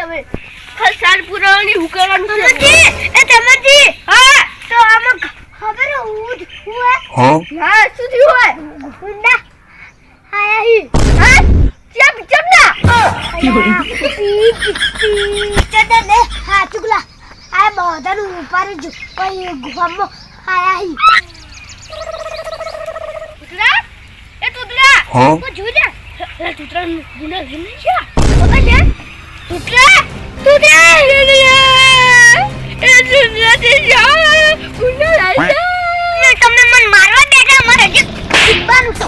હવે સાલ પુરાવાની હું કરવાનું છે એ તમજી હા તો આમાં ખબર હું હા શું થયું હોય ગુંડા આયા હી હા ચમના ચડા દે હા ચુગલા આ બધાનું ઉપર જ કોઈ ગુફામાં આયા હી તુતરા એ તુતરા હા ઓ જોજા એ તુતરા ગુના ગને છે ઓકે ને તુતરા એ તુતરા તે જા ગુના લાઈ ને તમને મન મારવા બેઠા મારે હજી જીવવાનું છે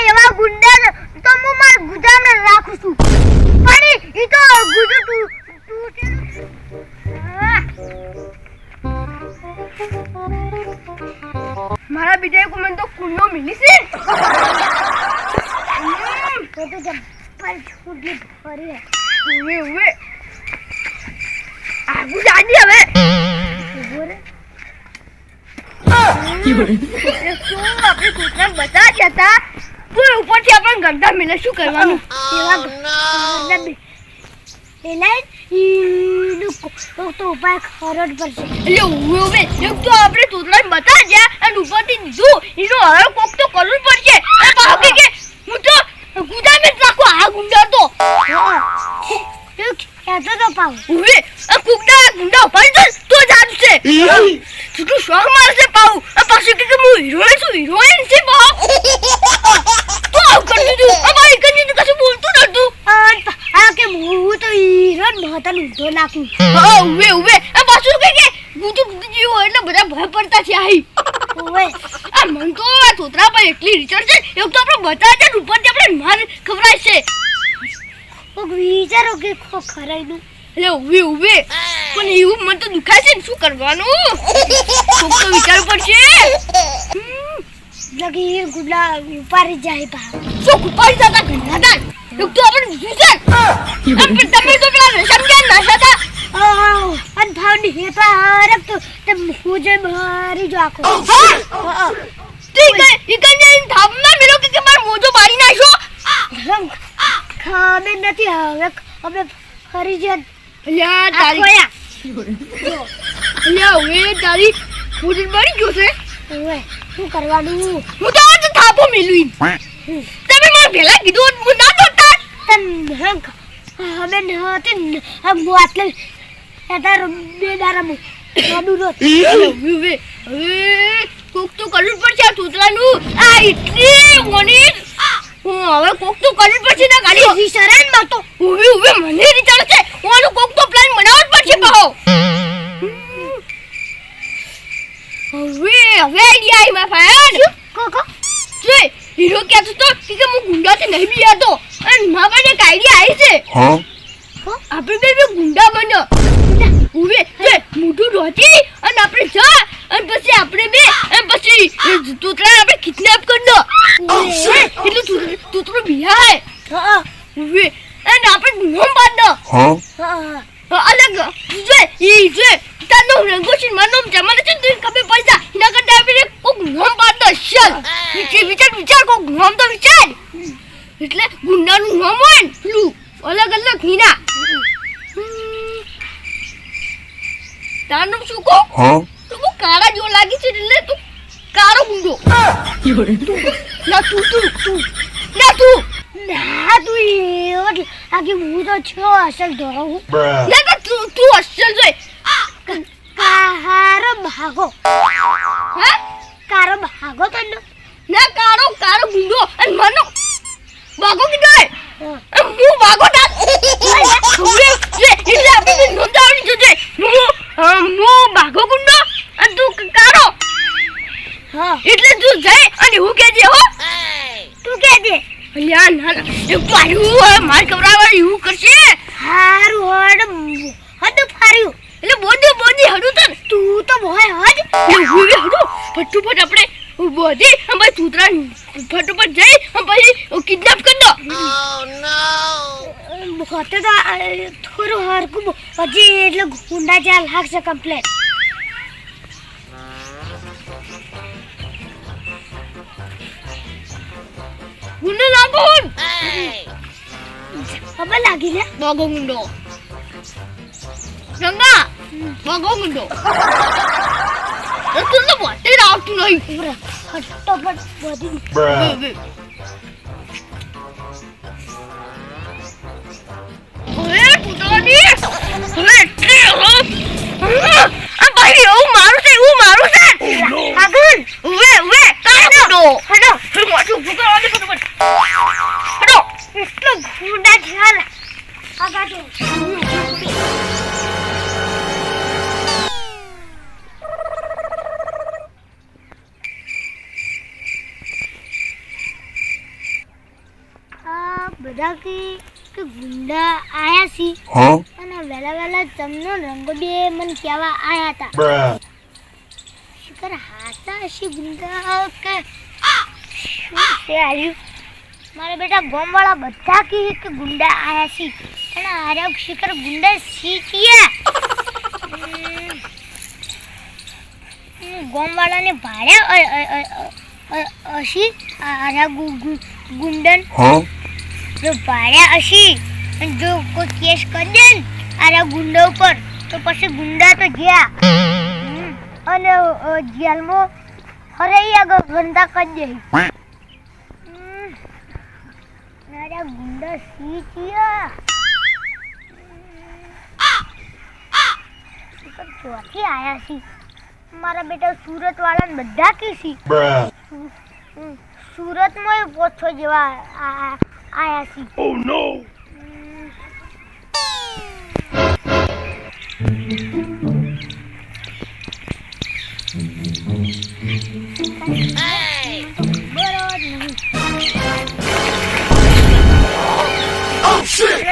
એવા ગુંડા તો હું મારા ગુદામાં રાખું છું પણ ઈ તો ગુજુ મારા બીજા કો મને તો કુંડો મિલી છે તો જબ પર છોડી ફરી ઉવે આ ગુજાડી હવે બોરે આપણે કૂતરા બતા જતા પૂર ઉપરથી આપણને ગંદા મિલે શું કરવાનું એલા તો ઉપાય ખરો જ પડશે એટલે ઉવે એક તો આપણે કૂતરાને બતા ગયા અને ઉપરથી દીધું એનો હવે કોક તો કરવું પડશે અને પાછું કે હું તો ગુદામે જ રાખું આ ગુંડા તો તો પાવ ઉવે આ ગુંડા ઉપાડી તો જાદુ છે તું શોખ મારશે પાઉ આ પાછું કે હું હિરોઈન છે પાઉ તો આવ કરી દીધું આ ભાઈ કરી દીધું કશું બોલતું નતું આ કે હું તો હીરો બહતન ઉધો નાખું હા ઉવે આ પાછું કે ગુજુ જીવો એટલે બધા ભય પડતા છે આઈ ઓય આ મન તો આ તોતરા પર એટલી રિચર્ડ છે એક તો આપણે બતા છે ઉપરથી આપણે માર ખવરાય છે કોક વિચારો કે ખરાઈનું એટલે ઉવે પણ એવું મન તો દુખાય છે ને શું કરવાનું કોક તો વિચારવું પડશે લગી ગુડા ઉપાડી જાય પા શું ઉપાડી જતા ઘણા હતા એક તો આપણે વિચાર તમે તો પેલા સમજ્યા ના હતા અન ભાવની હેતા હરક તો તમ મુજે મારી જો આખો ઠીક છે ઇકને થાપના મિલો કે માર મોજો મારી નાખ્યો રંગ ખામે નથી હવે ફરી જ લ્યા તારી લ્યા ઓએ તારી મોજો મારી ગયો છે ઓએ શું કરવાનું હું તો આજ થાપો મિલુઈ તમે માર ભેલા કીધું હું ના દોતા તન રંગ હવે નહોતી હમ આટલે એટા બેડારમ નડુરો હવે કોક તો કરવું પડશે આ તૂતરાનું આ એટલી મોની હવે કોક તો કરવું પડશે ના ગાડી વિસરાન માં તો ઉવે મને વિચાર છે ઓનો કોક તો પ્લાન બનાવવો જ પડશે પાહો હવે આઈડિયા આઈ માં ફાયર કોકો જે હીરો કહેતો તો કે હું ગુંડાથી નહીં બિયાતો અને મારા પાસે એક આઈડિયા આવી છે હા આપણે બે ગુંડા બન્યો ઉવે જે મોઢું રોટી અને આપણે જા અને પછી આપણે બે અને પછી તૂતરા આપણે કિડનેપ કરી દો એટલે તૂતરો બિહાય હા ઉવે અને આપણે નોમ બાંધ દો હા અલગ જે તાનો રંગોશી માનોમ જમાને છે તું ખબર પડી જા ના કરતા આપણે કોક નોમ બાંધ દો ચાલ વિચાર કોક નોમ તો વિચાર એટલે ગુંડાનું નામ હોય ને પેલું અલગ અલગ હીના તાનું શું કહો હા તું બહુ કાળા જેવો લાગી છે એટલે તું કાળો ગુંડો ના તું ના તું આગે હું તો છો અસલ ધોઉં ના તું અસલ જોઈ કારો ભાગો હા કારો ભાગો તને ના કાળો ગુંડો અને મનો ભાગો કીધો હું ભાગો તા એટલે આપણે નોંધાવણી જોજે હું ભાગો ગુંડો અને તું કાળો હા એટલે તું જઈ અને હું કહેજે હો તું કે દે લ્યા ના એક તો આવ્યું માર કવરાવા એવું કરશે હારું હડ ફાર્યું એટલે બોધી હડું તન તું તો ભય હજ હું હડું ફટુફટ આપણે બોધી અમે તૂતરા ફટુફટ જઈ પછી કિડનેપ કરી દો હોતે તો થોડું હરકું હજી એટલે ગુંડા જ્યાં લાગશે કમ્પ્લેટ ગુંડો લાંબો ખબર લાગી ને બાગો ગુંડો રંગા બાગો ગુંડો તું તો બોતે આવતું નહીં ફટાફટ બધી હવે કુદોની હવે આ ભાઈ એવું મારું છે આગળ હવે કાઢો હડો મોટું ભૂગોળ ફટાફટ હડો એટલો ગુંડા ચાલ આગળ બધા કે ગુંડા આયા સી અને વેલા તમનો રંગોડી મને કહેવા આયા હતા શિકર હાતા શી ગુંડા કે શું છે આવ્યું મારા બેટા ગોમવાળા બધા કે ગુંડા આયા સી અને આરે શિકર ગુંડા સી કિયા ગોમવાળાને ભાડે અશી આરા ગુંડન જો ભાડ્યા અશી અને જો કોઈ કેસ કરી દે ને આરા ગુંડા ઉપર તો પછી ગુંડા તો ગયા અને જેલમાં હરાઈ આગળ ગંદા કરી દે આરા ગુંડા સી થયા ચોથી આયા સી મારા બેટા સુરત વાળાને બધા કીસી સુરતમાં પોછો જેવા આયા C Oh no! Oh shit!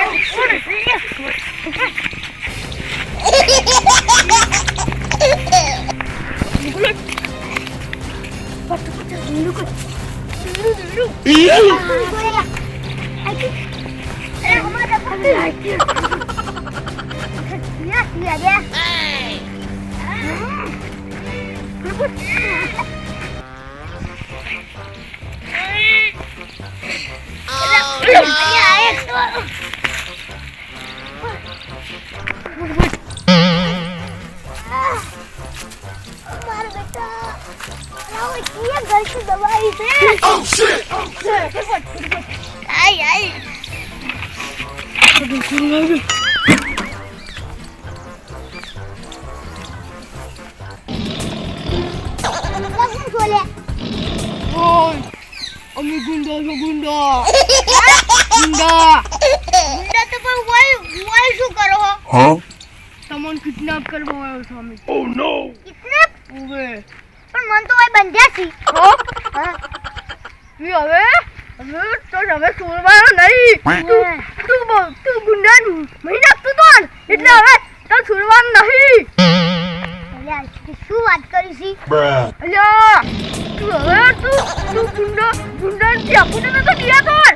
Oh shit! Ay. અમે ગુંડા છો ગુંડા ગુંડા તો પણ વય શું કરો તમને કિડનેપ કરવા આવ્યો છો અમે Oh no! કિડનેપ હવે પણ મન તો વય બંધ્યા છી હવે તો હવે છોડવાનો નહીં તું ગુંડાનું મહી નાખતું તો એટલે હવે તો છોડવાનું નહીં અલ્યા શું વાત કરી છી અલ્યા તું ગુંડા ચાકુ ને તો દિયા કર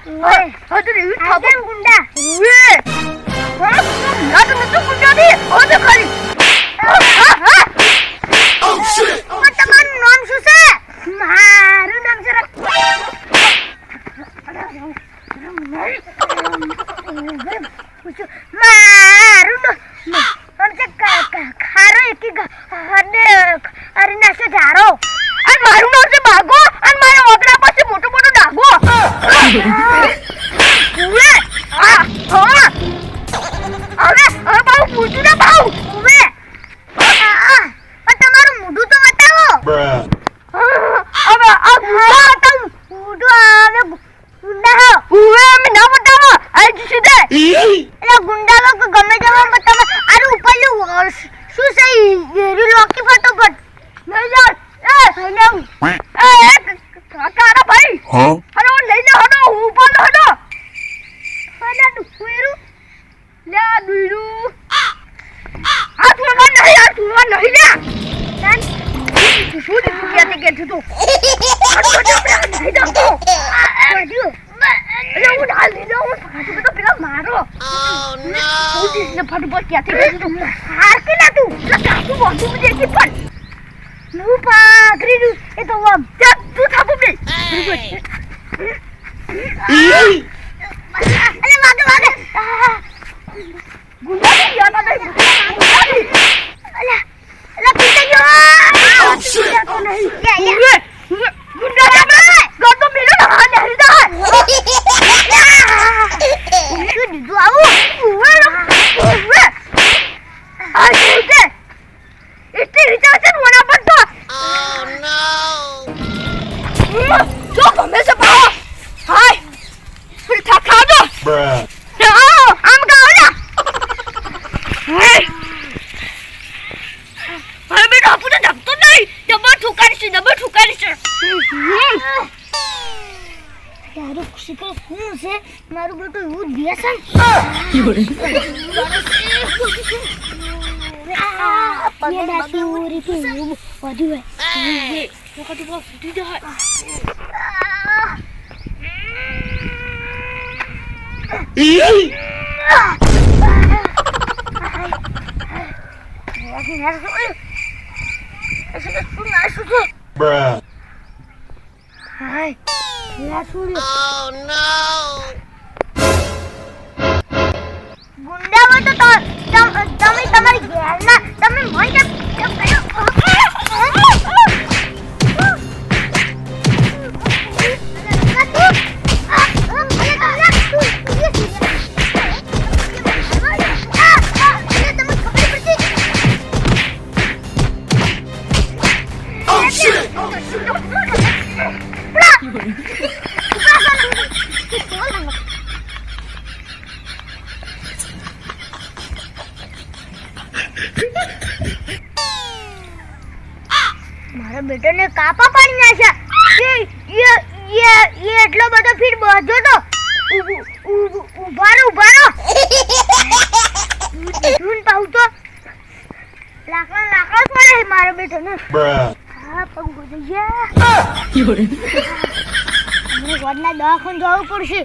હવે એવી ખબર ગુંડા હવે ના તો ગુંડા દે હવે ખાલી Oh shit! તમારું નામ શું છે મારું નામ છે મારું નામ છે ખારો એકી અરિનાશો ઝારો અને મારું નામ છે બાગો અને મારા ઓગડા પાસે મોટો ડાગો હવે બાઉ પૂછું ને બાઉ ઉવે તમારું મોઢું તો બતાવો હવે આ ગુંડા હતા મોઢું આવે ગુંડા હવે અમે ના બતાવો આ સીધે એટલે ગુંડા લોકો ગમે તેવા તમે આનું ઉપર શું છે હેરી લોકી ફટોફટ નહીં યાર કાકા ભાઈ હલો લઈ લે હડો ઉપર હડો ફડા ડુફેરું લે દુઈરું આ છોડવા નહીં લે શું દીકરી કે તું મારો ફટોફટ ક્યાંથી તું હાર કે ના તું તું બોલતું દેખી પણ હું પાઘરી દઉં એ તો તું થાપું બે અલે વાગે ગુંડા તો ગયો તો અલે પીછે ગયો Oh shit! ગુંડા આપણે ગોતો મેલો ના નહી શું દીધું આવું આ છે એટલે રીતા છે વના પર તો Oh no! જો ગમે છે પાવ હાય ફિર થા દો Bruh. આમ ગાવ ના હાય હવે બેટો આપણે ધપતો નહીં ડબલ ઠુકારી છે યાર શિકર શું છે મારું બેટું એવું વ્યસન ये दाती उरी की વધુ હે વખત બહુ ફૂટી જાય Bruh. હાય લા સુરી Oh no! ગુંડાઓ તો તમે તમારી ઘરના તમે મન Oh shit! મારા બેટાને કાપા પાડી નાખ્યા એ એટલો બધો ફીટ બહજો તો ઉભારો ધૂન પાઉ તો લાકડા પડે મારા બેટાને Bruh. હા પગ ગોઈ ગયા મને ગોડના દવાખાને જવું પડશે